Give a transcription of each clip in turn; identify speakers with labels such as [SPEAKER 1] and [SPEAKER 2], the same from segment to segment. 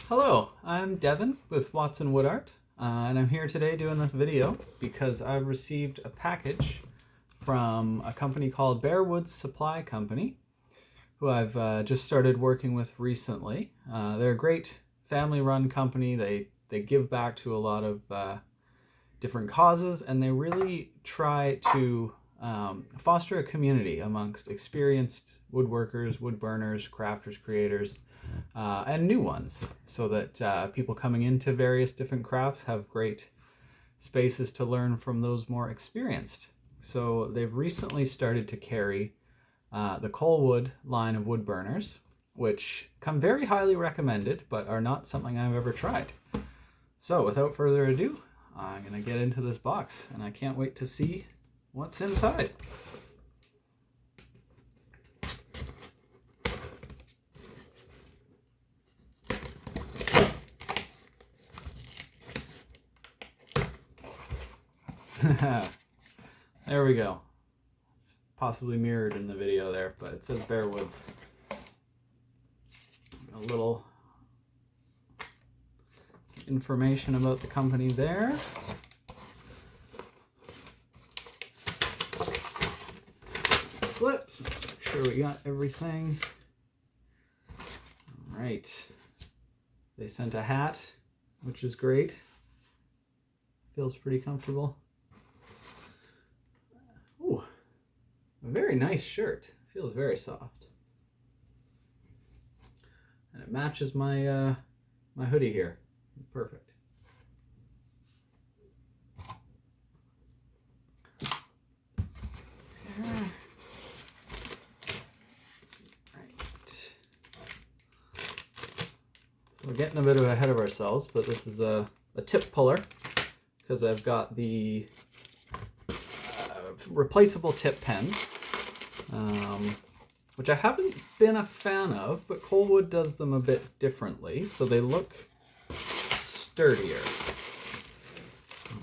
[SPEAKER 1] Hello, I'm Devin with Watson Wood Art, and I'm here today doing this video because I've received a package from a company called Bearwood Supply Company, who I've just started working with recently. They're a great family-run company. They give back to a lot of different causes, and they really try to foster a community amongst experienced woodworkers, wood burners, crafters, creators, and new ones, so that people coming into various different crafts have great spaces to learn from those more experienced. So they've recently started to carry the Colwood line of wood burners, which come very highly recommended, but are not something I've ever tried. So without further ado, I'm gonna get into this box, and I can't wait to see what's inside. There we go. It's possibly mirrored in the video there, but it says Bearwoods. A little information about the company there. Slips. Make sure we got everything. All right. They sent a hat, which is great. Feels pretty comfortable. Ooh, a very nice shirt. Feels very soft. And it matches my my hoodie here. It's perfect. Right. We're getting a bit ahead of ourselves, but this is a tip puller because I've got the replaceable tip pen, which I haven't been a fan of, but Colwood does them a bit differently, so they look sturdier.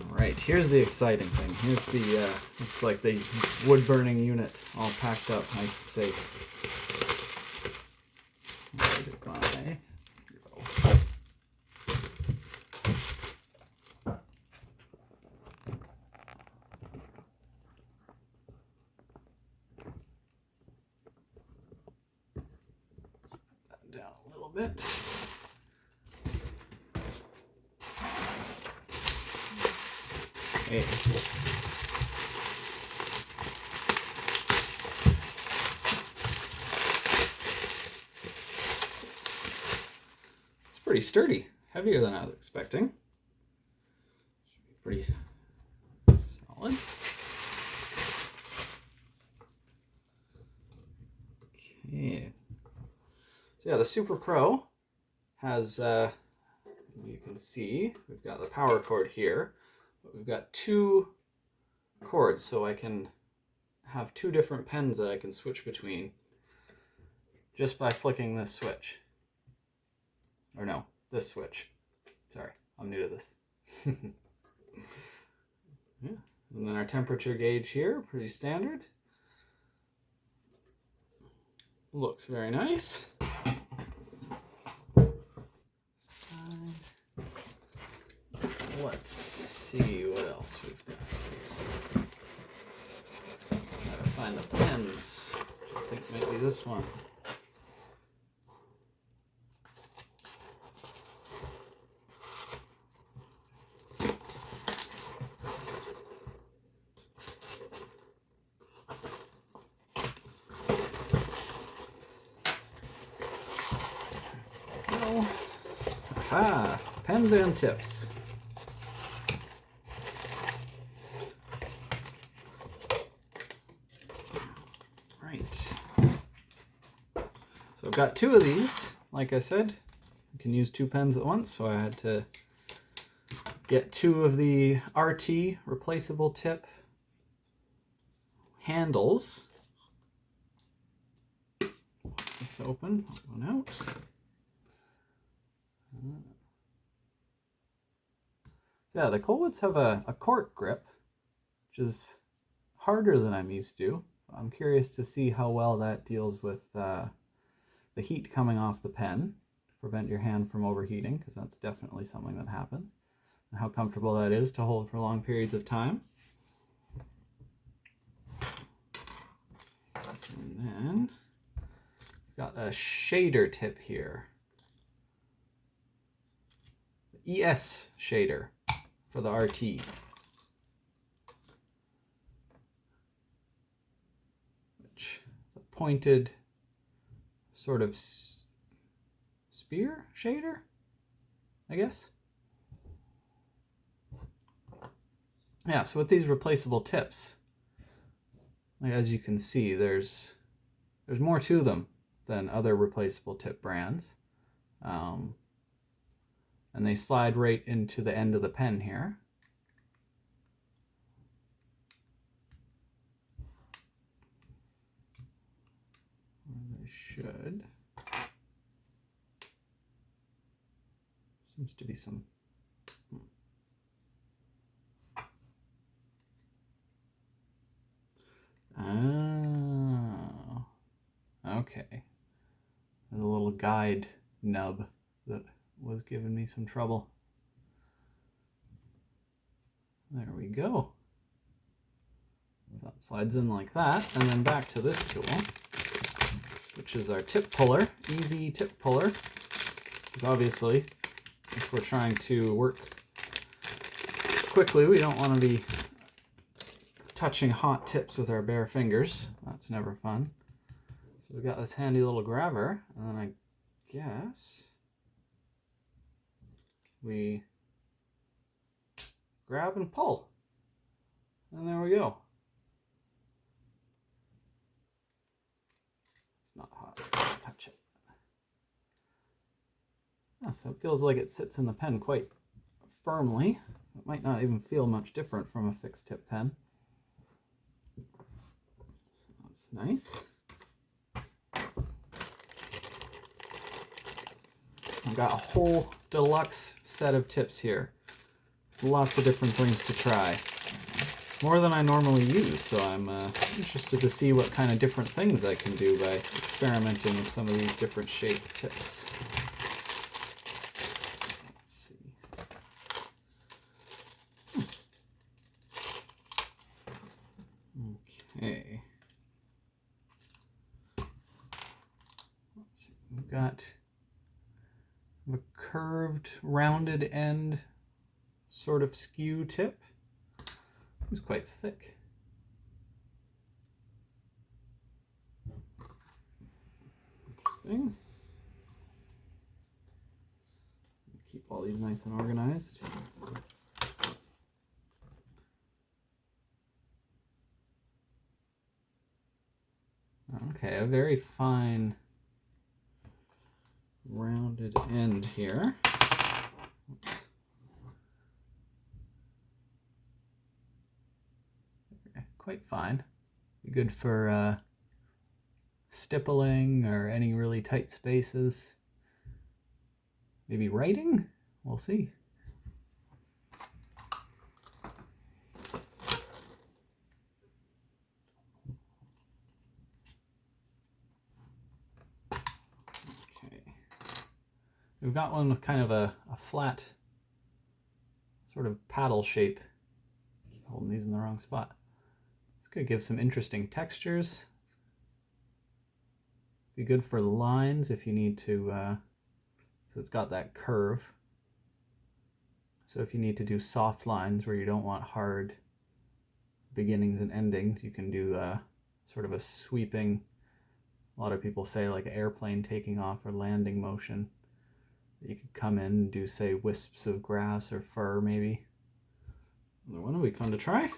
[SPEAKER 1] All right, here's the exciting thing. Here's the, it's like the wood burning unit all packed up nice and safe. Goodbye. Down a little bit. Okay. It's pretty sturdy, heavier than I was expecting. Should be pretty solid. Okay. So yeah, the Super Pro has, you can see, we've got the power cord here, but we've got two cords, so I can have two different pens that I can switch between just by flicking this switch. Or no, this switch. Sorry, I'm new to this. Yeah. And then our temperature gauge here, pretty standard. Looks very nice. Let's see what else we've got here. Gotta find the pens, which I think might be this one. No. Aha! Pens and tips. So I've got two of these. Like I said, you can use two pens at once, so I had to get two of the RT replaceable tip handles. Pop this open, pop one out. Yeah, the Colwoods have a cork grip, which is harder than I'm used to. I'm curious to see how well that deals with the heat coming off the pen. prevent your hand from overheating, because that's definitely something that happens, and how comfortable that is to hold for long periods of time. And then we've got a shader tip here. The ES shader for the RT. Which is a pointed sort of spear shader, I guess. Yeah, so with these replaceable tips, as you can see, there's more to them than other replaceable tip brands. And they slide right into the end of the pen here. They should. Seems to be some. Oh, okay. There's a little guide nub that was giving me some trouble. There we go. That slides in like that, and then back to this tool, which is our tip puller, easy tip puller. Because obviously, if we're trying to work quickly, we don't want to be touching hot tips with our bare fingers. That's never fun. So we've got this handy little grabber, and then I guess we grab and pull. And there we go. It's not hot, touch it. Yeah, so it feels like it sits in the pen quite firmly. It might not even feel much different from a fixed tip pen. So that's nice. I've got a whole deluxe set of tips here. Lots of different things to try. More than I normally use, so I'm interested to see what kind of different things I can do by experimenting with some of these different shaped tips. Let's see. Okay. Let's see. We've got a curved, rounded end sort of skew tip. It's quite thick. Interesting. Keep all these nice and organized. Okay, a very fine rounded end here. Oops. Quite fine. Be good for stippling or any really tight spaces. Maybe writing? We'll see. Okay. We've got one with kind of a flat sort of paddle shape. Keep holding these in the wrong spot. Could give some interesting textures. Be good for lines if you need to, so it's got that curve. So if you need to do soft lines where you don't want hard beginnings and endings, you can do sort of a sweeping, a lot of people say like an airplane taking off or landing motion. You could come in and do, say, wisps of grass or fur maybe. Another one will be fun to try.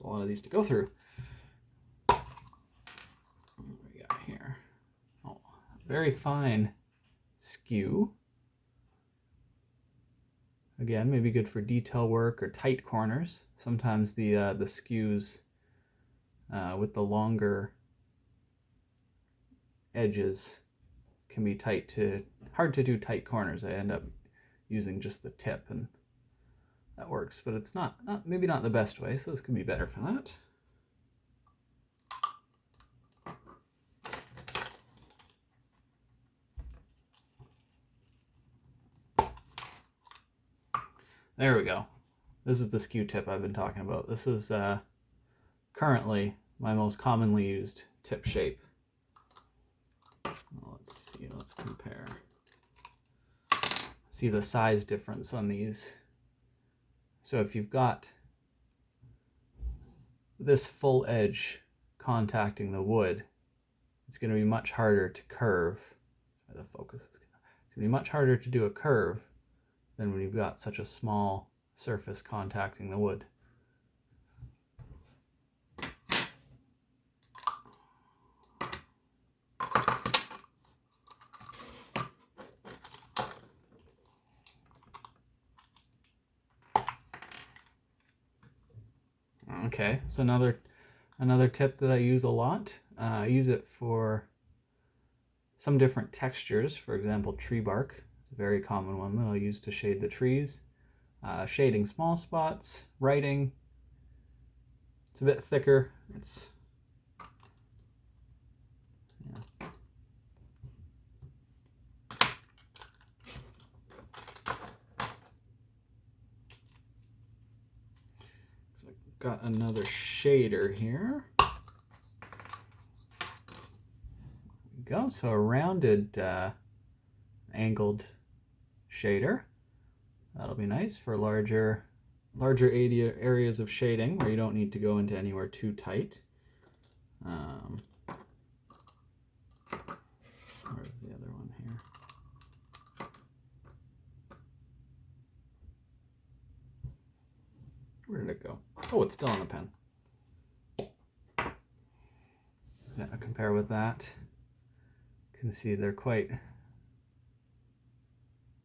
[SPEAKER 1] A lot of these to go through. What do we got here? Oh, very fine skew. Again, maybe good for detail work or tight corners. Sometimes the skews with the longer edges can be hard to do tight corners. I end up using just the tip, and that works, but it's not maybe not the best way, so this could be better for that. There we go. This is the skew tip I've been talking about. This is currently my most commonly used tip shape. Well, let's see, let's compare. See the size difference on these. So if you've got this full edge contacting the wood, it's going to be much harder to curve. The focus is going to be much harder to do a curve than when you've got such a small surface contacting the wood. Okay, so another tip that I use a lot. I use it for some different textures. For example, tree bark. It's a very common one that I'll use to shade the trees. Shading small spots, writing. It's a bit thicker. It's So I've got another shader here. There we go. So a rounded angled shader. That'll be nice for larger areas of shading where you don't need to go into anywhere too tight. Where's the other one here? Where did it go? Oh, it's still on the pen. Yeah, I compare with that. You can see they're quite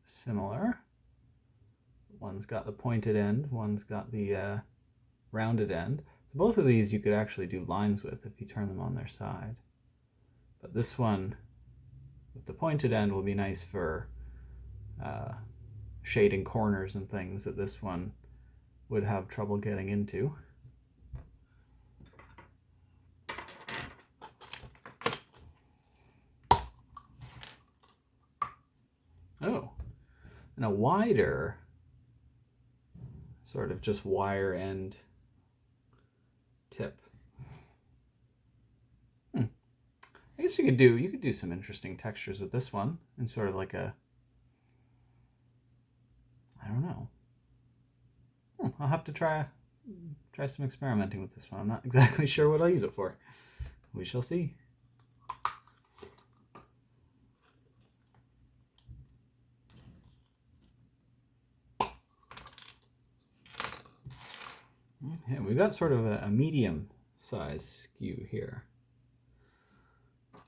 [SPEAKER 1] similar. One's got the pointed end, one's got the rounded end. So both of these you could actually do lines with if you turn them on their side. But this one with the pointed end will be nice for shading corners and things that this one would have trouble getting into. Oh, and a wider sort of just wire end tip. I guess you could do some interesting textures with this one, and sort of like a, I don't know. I'll have to try some experimenting with this one. I'm not exactly sure what I'll use it for. We shall see. Okay, we've got sort of a medium size skew here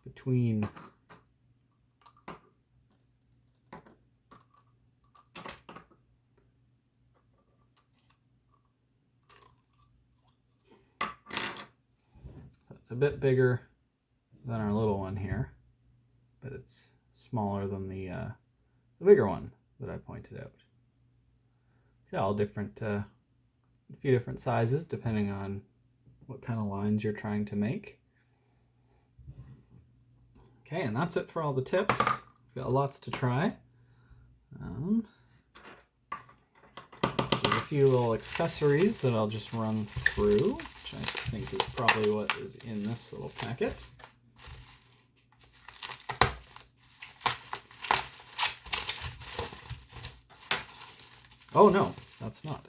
[SPEAKER 1] between it's a bit bigger than our little one here, but it's smaller than the bigger one that I pointed out. See, all different, a few different sizes depending on what kind of lines you're trying to make. Okay, and that's it for all the tips. We've got lots to try. So there's a few little accessories that I'll just run through, which I think is probably what is in this little packet. Oh no, that's not.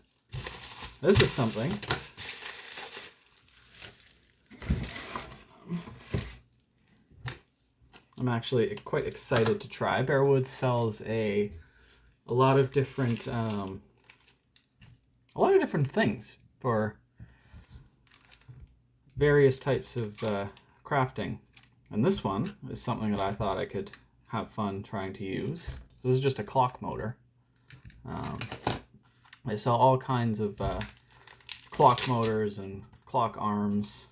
[SPEAKER 1] This is something. I'm actually quite excited to try. Bearwood sells a lot of different things for various types of crafting, and this one is something that I thought I could have fun trying to use. So this is just a clock motor. They sell all kinds of clock motors and clock arms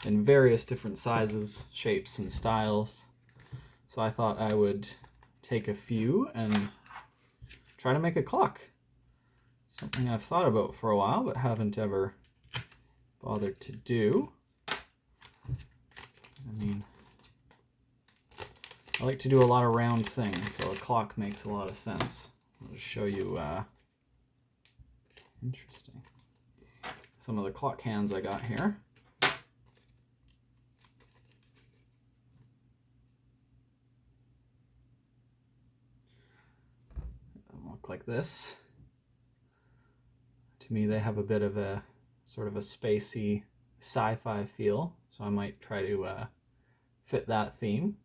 [SPEAKER 1] in various different sizes, shapes, and styles. So I thought I would take a few and try to make a clock. Something I've thought about for a while but haven't ever bothered to do. I mean, I like to do a lot of round things, so a clock makes a lot of sense. I'll just show you Interesting. Some of the clock hands I got here. They look like this. To me, they have a bit of a sort of a spacey sci-fi feel, so I might try to fit that theme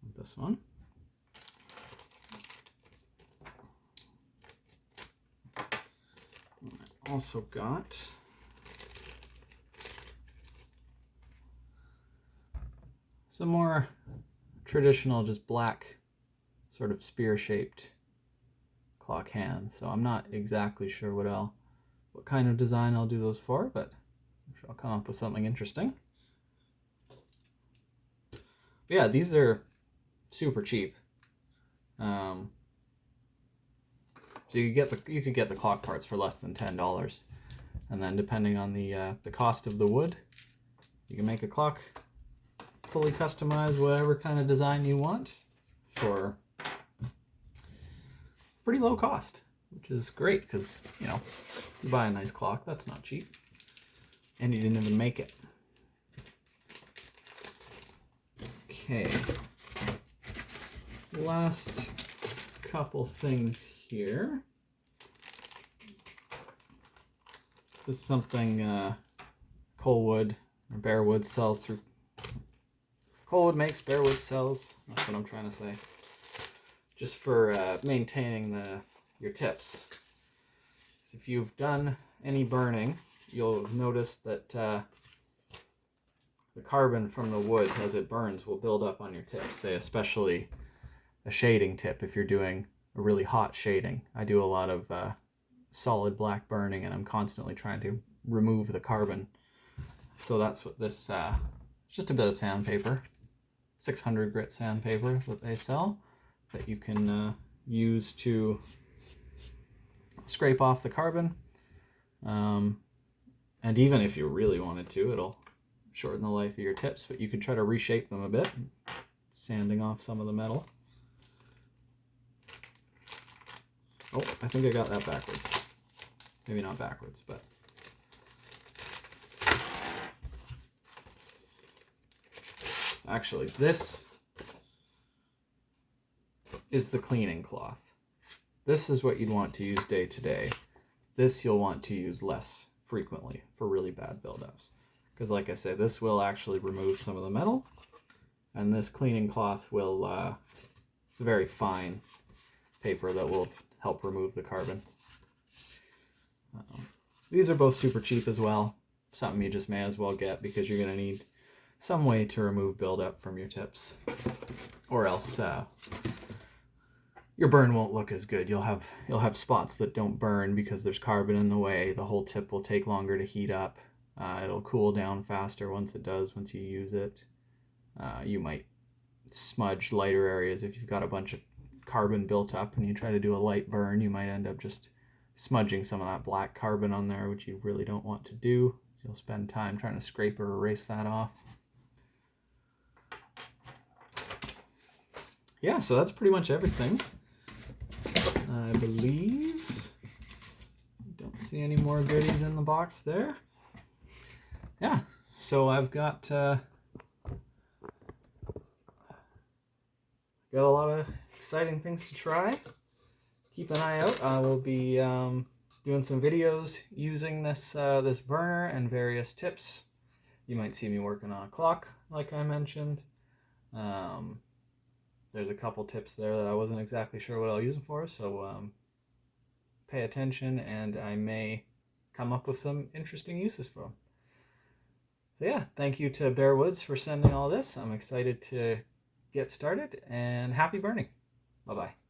[SPEAKER 1] with this one. I also got some more traditional, just black, sort of spear-shaped clock hands. So I'm not exactly sure what kind of design I'll do those for, but I'm sure I'll come up with something interesting. But yeah, these are super cheap. So you could get the clock parts for less than $10, and then depending on the cost of the wood, you can make a clock fully customized, whatever kind of design you want, for pretty low cost, which is great because, you know, you buy a nice clock, that's not cheap, and you didn't even make it. Okay, last couple things here. This is something Colwood or Bearwood sells through. Colwood makes, Bearwood sells. That's what I'm trying to say. Just for maintaining your tips. So if you've done any burning, you'll notice that the carbon from the wood as it burns will build up on your tips. Say especially a shading tip if you're doing a really hot shading. I do a lot of solid black burning, and I'm constantly trying to remove the carbon. So that's what this, just a bit of sandpaper, 600 grit sandpaper that they sell, that you can use to scrape off the carbon. And even if you really wanted to, it'll shorten the life of your tips, but you can try to reshape them a bit, sanding off some of the metal. Oh, I think I got that backwards. Maybe not backwards, but... Actually, this is the cleaning cloth. This is what you'd want to use day to day. This you'll want to use less frequently for really bad buildups. Because like I said, this will actually remove some of the metal. And this cleaning cloth will, it's a very fine paper that will help remove the carbon. These are both super cheap as well. Something you just may as well get because you're going to need some way to remove buildup from your tips. Or else your burn won't look as good. You'll have spots that don't burn because there's carbon in the way. The whole tip will take longer to heat up. It'll cool down faster once it does, once you use it. You might smudge lighter areas if you've got a bunch of carbon built up and you try to do a light burn. You might end up just smudging some of that black carbon on there, which you really don't want to do. You'll spend time trying to scrape or erase that off. Yeah, so that's pretty much everything. I believe. Don't see any more goodies in the box there. Yeah, so I've got a lot of exciting things to try. Keep an eye out. I will be doing some videos using this this burner and various tips. You might see me working on a clock, like I mentioned. There's a couple tips there that I wasn't exactly sure what I'll use them for, so pay attention, and I may come up with some interesting uses for them. So yeah, thank you to Bearwoods for sending all this. I'm excited to get started, and happy burning. Bye-bye.